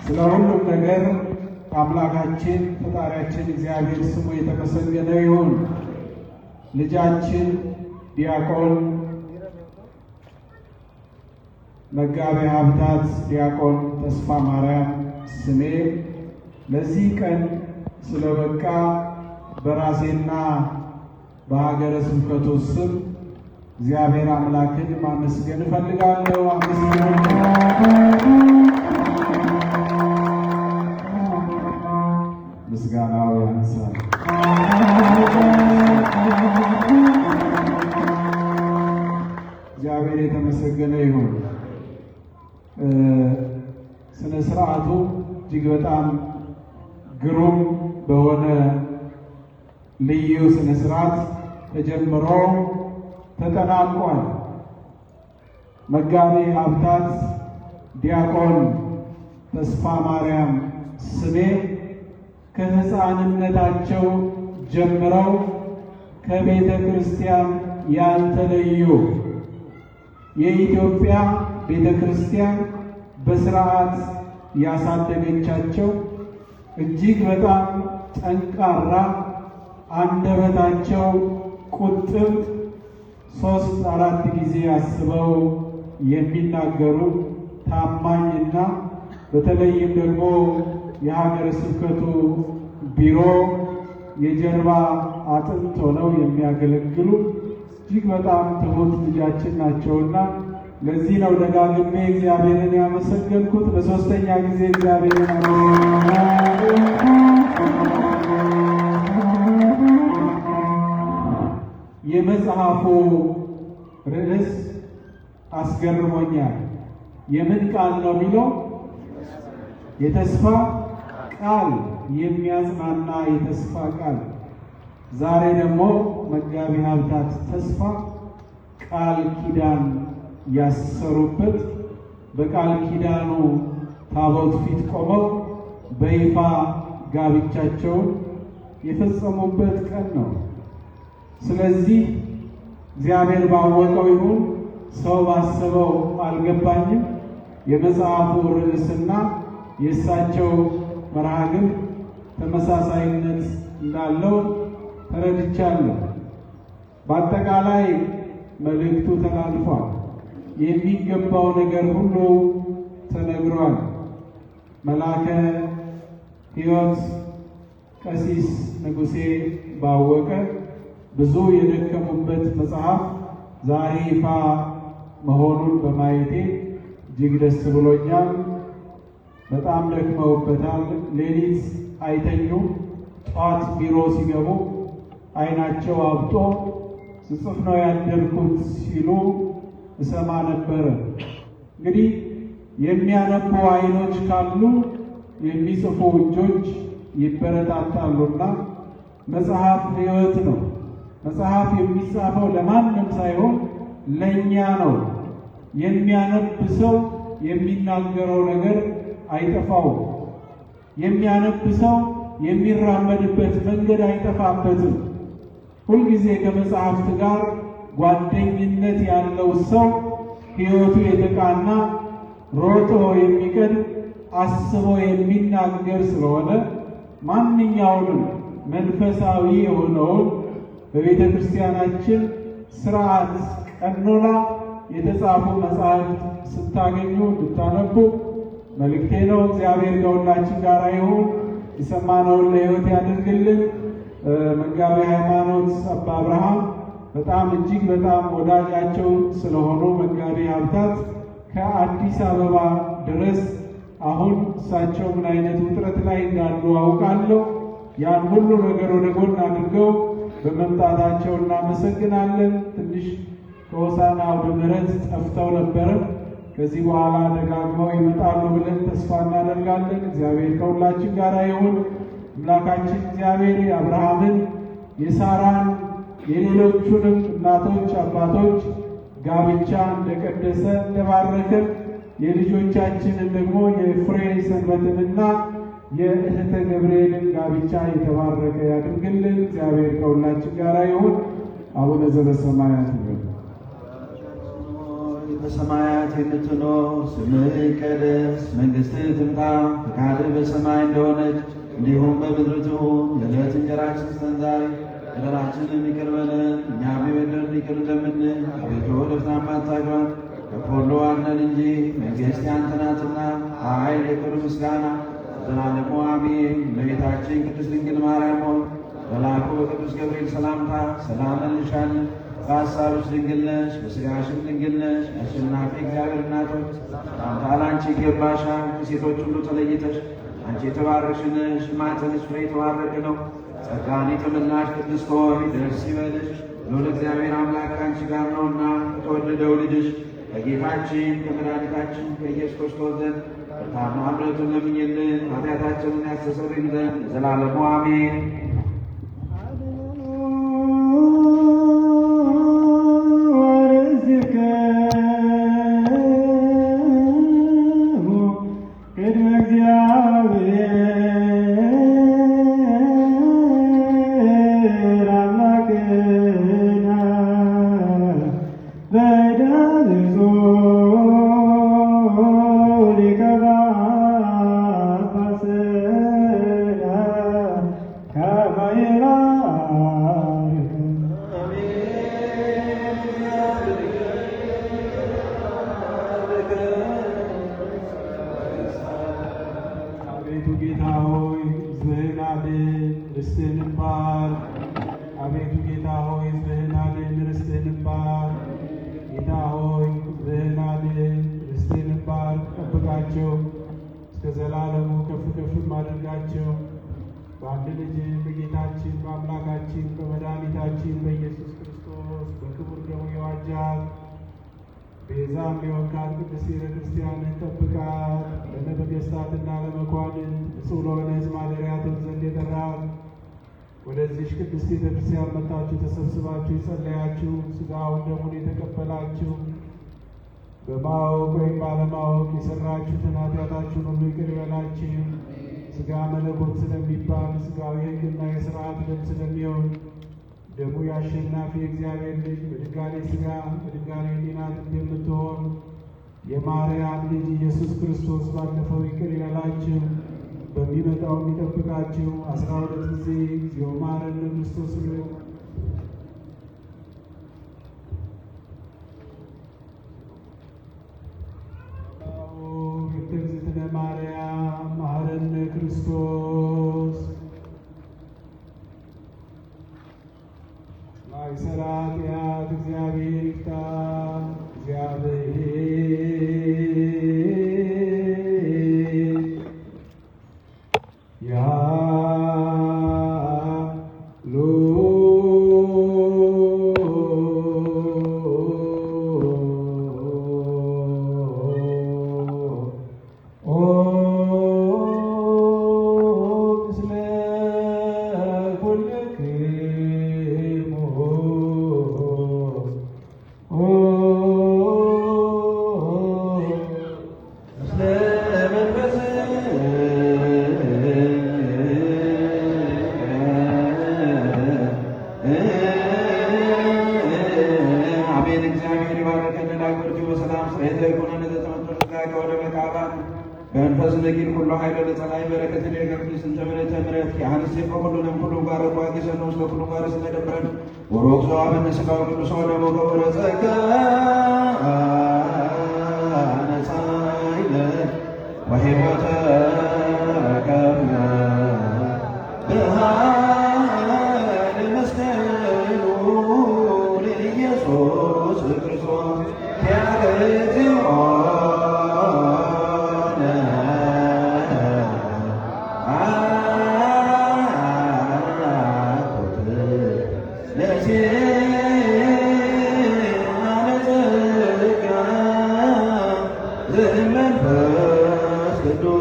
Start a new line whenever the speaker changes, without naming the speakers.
ስለ ሁሉም ነገር አምላካችን ፈጣሪያችን እግዚአብሔር ስሙ የተመሰገነ ይሁን። ልጃችን ዲያቆን መጋቤ ሀብታት ዲያቆን ተስፋ ማርያም ስሜ ለዚህ ቀን ስለበቃ በራሴና በሀገረ ስብከቱ ስም እግዚአብሔር አምላክን ማመስገን እፈልጋለሁ። ምስጋናው ያንሳል። እግዚአብሔር የተመሰገነ ይሁን። ስነ ስርዓቱ እጅግ በጣም ግሩም በሆነ ልዩ ስነ ስርዓት ተጀምሮ ተጠናቋል። መጋቤ ሀብታት ዲያቆን ተስፋ ማርያም ስሜ ከሕፃንነታቸው ጀምረው ከቤተ ክርስቲያን ያልተለዩ የኢትዮጵያ ቤተ ክርስቲያን በስርዓት ያሳደገቻቸው እጅግ በጣም ጠንካራ አንደበታቸው ቁጥብ 3-4 ጊዜ አስበው የሚናገሩ ታማኝና በተለይም ደግሞ የሀገረ ስብከቱ ቢሮ የጀርባ አጥንት ሆነው የሚያገለግሉ እጅግ በጣም ትሁት ልጃችን ናቸውና ለዚህ ነው ደጋግሜ እግዚአብሔርን ያመሰገንኩት። ለሶስተኛ ጊዜ እግዚአብሔርን የመጽሐፉ ርዕስ አስገርሞኛል። የምን ቃል ነው የሚለው? የተስፋ ቃል፣ የሚያጽናና የተስፋ ቃል። ዛሬ ደግሞ መጋቤ ሀብታት ተስፋ ቃል ኪዳን ያሰሩበት በቃል ኪዳኑ ታቦት ፊት ቆመው በይፋ ጋብቻቸውን የፈጸሙበት ቀን ነው። ስለዚህ እግዚአብሔር ባወቀው ይሁን ሰው ባሰበው አልገባኝም፣ የመጽሐፉ ርዕስና የእሳቸው መርሃ ግብር ተመሳሳይነት እንዳለው ተረድቻለሁ። በአጠቃላይ መልእክቱ ተላልፏል። የሚገባው ነገር ሁሉ ተነግሯል። መላከ ሕይወት ቀሲስ ንጉሴ ባወቀ ብዙ የደከሙበት መጽሐፍ ዛሬ ይፋ መሆኑን በማየቴ እጅግ ደስ ብሎኛል። በጣም ደክመውበታል። ሌሊት አይተኙም። ጠዋት ቢሮ ሲገቡ አይናቸው አብጦ ስጽፍ ነው ያደርኩት ሲሉ እሰማ ነበረ። እንግዲህ የሚያነቡ አይኖች ካሉ የሚጽፉ እጆች ይበረታታሉና መጽሐፍ ሕይወት ነው። መጽሐፍ የሚጻፈው ለማንም ሳይሆን ለእኛ ነው። የሚያነብ ሰው የሚናገረው ነገር አይጠፋውም። የሚያነብ ሰው የሚራመድበት መንገድ አይጠፋበትም። ሁልጊዜ ከመጽሐፍት ጋር ጓደኝነት ያለው ሰው ሕይወቱ የተቃና ሮጦ የሚቀድ አስቦ የሚናገር ስለሆነ ማንኛውንም መንፈሳዊ የሆነውን በቤተ ክርስቲያናችን ስርዓት ቀኖና የተጻፉ መጽሐፍት ስታገኙ እንድታነቡ መልእክቴ ነው። እግዚአብሔር ከሁላችን ጋር ይሁን። የሰማነውን ለሕይወት ያድርግልን። መጋቤ ሃይማኖት አባ አብርሃም በጣም እጅግ በጣም ወዳጃቸው ስለሆኑ መጋቤ ሀብታት ከአዲስ አበባ ድረስ አሁን እሳቸው ምን አይነት ውጥረት ላይ እንዳሉ አውቃለሁ። ያን ሁሉ ነገር ወደ ጎን አድርገው በመምጣታቸው እናመሰግናለን። ትንሽ ከሆሳዕና አውደ ምሕረት ጠፍተው ነበረ። ከዚህ በኋላ ደጋግመው ይመጣሉ ብለን ተስፋ እናደርጋለን። እግዚአብሔር ከሁላችን ጋር ይሁን። አምላካችን እግዚአብሔር የአብርሃምን፣ የሳራን፣ የሌሎቹንም እናቶች አባቶች ጋብቻ እንደቀደሰ እንደባረከ የልጆቻችንን ደግሞ የፍሬ ሰንበትንና የእህተ ገብርኤልን ጋብቻ የተባረከ ያድርግልን። እግዚአብሔር ከሁላችን ጋር ይሁን። አቡነ ዘበሰማያት ይሁን።
በሰማያት የምትኖር ስምህ ይቀደስ፣ መንግሥትህ ትምጣ፣ ፈቃድህ በሰማይ እንደሆነች እንዲሁም በምድር ትሁን። የዕለት እንጀራችንን ስጠን ዛሬ፣ በደላችንን ይቅር በለን እኛም የበደሉንን ይቅር እንደምንል፣ አቤቱ ወደ ፈተና አታግባን ከሁሉ አድነን እንጂ መንግሥት ያንተ ናትና፣ ኃይል፣ ክብር፣ ምስጋና ዘላለሙ አሜን። እመቤታችን ቅድስት ድንግል ማርያም ሆይ መልአኩ በቅዱስ ገብርኤል ሰላምታ ሰላም እንልሻለን። በሐሳብሽ ድንግል ነሽ፣ በሥጋሽም ድንግል ነሽ። አሸናፊ እግዚአብሔር እናት ሆይ ሰላምታ ላንቺ ይገባሻል። ከሴቶች ሁሉ ተለይተሽ አንቺ የተባረክሽ ነሽ፣ የማኅፀንሽ ፍሬ የተባረከ ነው። ጸጋን የተመላሽ ቅድስት ሆይ ደስ ይበልሽ፣ ልዑል እግዚአብሔር አምላክ ከአንቺ ጋር ነውና ከተወደደው ልጅሽ ከጌታችን ከመድኃኒታችን ከኢየሱስ ክርስቶስ ዘንድ በታማ ምሕረቱን ለምኝልን ኃጢአታችንን ያስተሰርይልን ዘንድ ለዘላለሙ አሜን።
እስከ ዘላለሙ ከፍ ከፍ አድርጋቸው በአንድ ልጅ በጌታችን በአምላካችን በመድኃኒታችን በኢየሱስ ክርስቶስ በክቡር ደሙ የዋጃት ቤዛም የወካት ቅድስት ቤተ ክርስቲያንን ጠብቃት። ለነገሥታትና ለመኳንንት ንጹሕ ለሆነ ሕዝብ ማደሪያ ትሆን ዘንድ የጠራት ወደዚህች ቅድስት ቤተ ክርስቲያን መጥታችሁ ተሰብስባችሁ የጸለያችሁ ሥጋውን ደሙን የተቀበላችሁ በማወቅ ወይም ባለማወቅ የሰራችሁትን ኃጢአታችሁን ሁሉ ይቅር ይበላችሁ። ሥጋ መለኮት ስለሚባል ሥጋዊ ሕግና የሥርዓት ደም ስለሚሆን ደሙ የአሸናፊ የእግዚአብሔር ልጅ በድንጋሌ ሥጋ በድንጋሌ ሕሊና የምትሆን የማርያም ልጅ ኢየሱስ ክርስቶስ ባለፈው ይቅር ይበላችሁ፣ በሚመጣው የሚጠብቃችሁ 12 ጊዜ እግዚኦ መሐረነ ክርስቶስ እግዝእትነ ማርያም መሐረነ ክርስቶስ ማእሰረ ኃጢአት እግዚአብሔር ይፍታ። በመንፈስ ነጊር ሁሉ ኃይለ ለጸላይ በረከት ለገርክስ እንተመረተ ምረት ያንስ የቆሉ ለምኩሉ ጋር ቋቂ ሰኖስ ለኩሉ ጋር ስለደብረን ወሮክ ዘዋ በነስጋው ቅዱስ ወደ ሞገወረ ጸጋ ነሳይለ ወሕይወተ ረከብነ ብርሃነ መስቀሉ ለኢየሱስ ክርስቶስ ያገዝኦ
መንፈስ ቅዱስ